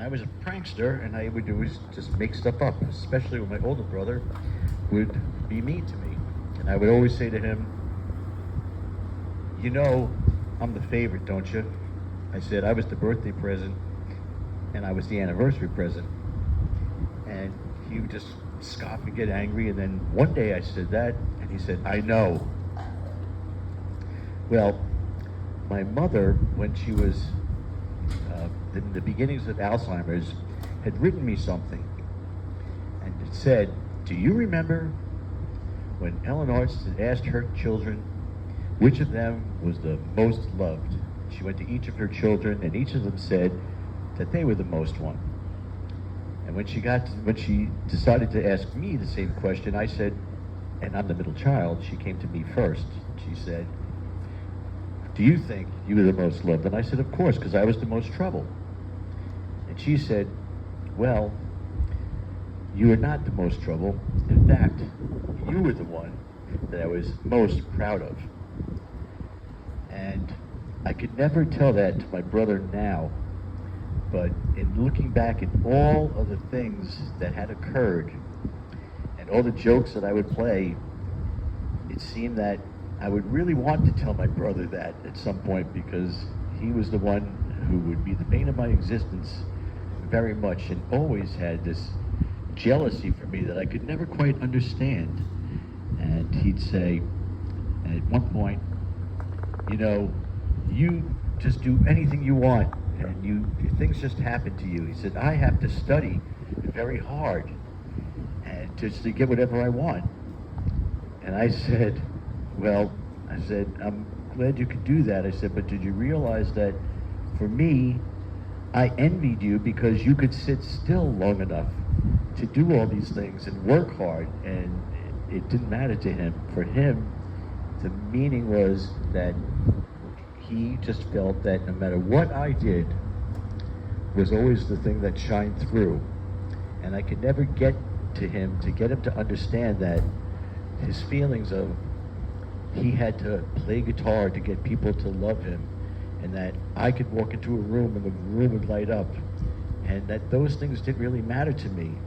I was a prankster, and I would always just make stuff up, especially when my older brother would be mean to me. And I would always say to him, "You know, I'm the favorite, don't you?" I said, "I was the birthday present, and I was the anniversary present." And he would just scoff and get angry. And then one day I said that, and he said, "I know." Well, my mother, when she was in the beginnings of Alzheimer's, had written me something, and it said, "Do you remember when Ellen Arts had asked her children which of them was the most loved?" She went to each of her children, and each of them said that they were the most one. And when she decided to ask me the same question, I said, and I'm the middle child, she came to me first. She said, "Do you think you were the most loved?" And I said, "Of course, because I was the most trouble." And she said, "Well, you are not the most trouble. In fact, you were the one that I was most proud of." And I could never tell that to my brother now, but in looking back at all of the things that had occurred and all the jokes that I would play, it seemed that I would really want to tell my brother that at some point, because he was the one who would be the bane of my existence very much, and always had this jealousy for me that I could never quite understand. And he'd say, and at one point, "You know, you just do anything you want, and things just happen to you." He said, "I have to study very hard and just to get whatever I want." And I said, "Well," I said, "I'm glad you could do that." I said, "But did you realize that for me, I envied you because you could sit still long enough to do all these things and work hard?" And it didn't matter to him. For him, the meaning was that he just felt that no matter what I did was always the thing that shined through. And I could never get to him to get him to understand that his feelings of he had to play guitar to get people to love him, and that I could walk into a room and the room would light up, and that those things didn't really matter to me.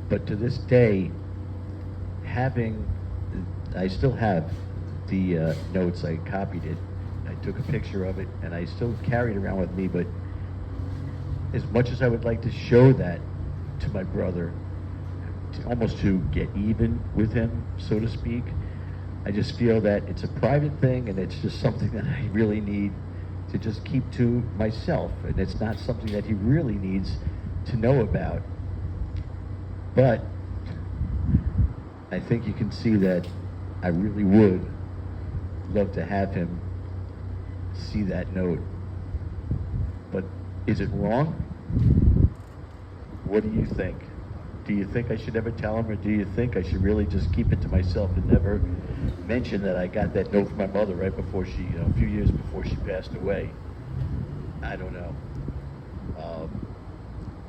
But to this day, I still have the notes. I copied it, I took a picture of it, and I still carry it around with me. But as much as I would like to show that to my brother, almost to get even with him, so to speak, I just feel that it's a private thing, and it's just something that I really need to just keep to myself, and it's not something that he really needs to know about. But I think you can see that I really would love to have him see that note. But is it wrong? What do you think? Do you think I should ever tell him, or do you think I should really just keep it to myself and never mention that I got that note from my mother right before she, a few years before she passed away? I don't know.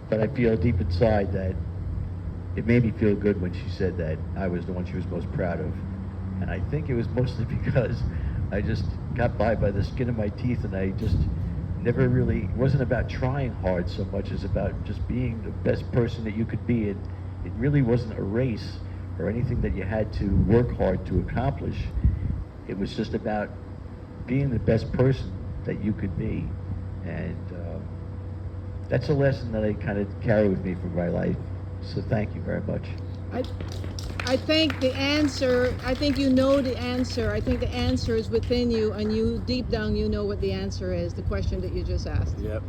But I feel deep inside that it made me feel good when she said that I was the one she was most proud of. And I think it was mostly because I just got by the skin of my teeth, and I just never really, it wasn't about trying hard so much as about just being the best person that you could be. It really wasn't a race or anything that you had to work hard to accomplish. It was just about being the best person that you could be. And that's a lesson that I kind of carry with me for my life. So thank you very much. I think the answer, I think you know the answer. I think the answer is within you, and you, deep down, you know what the answer is, the question that you just asked. Yep.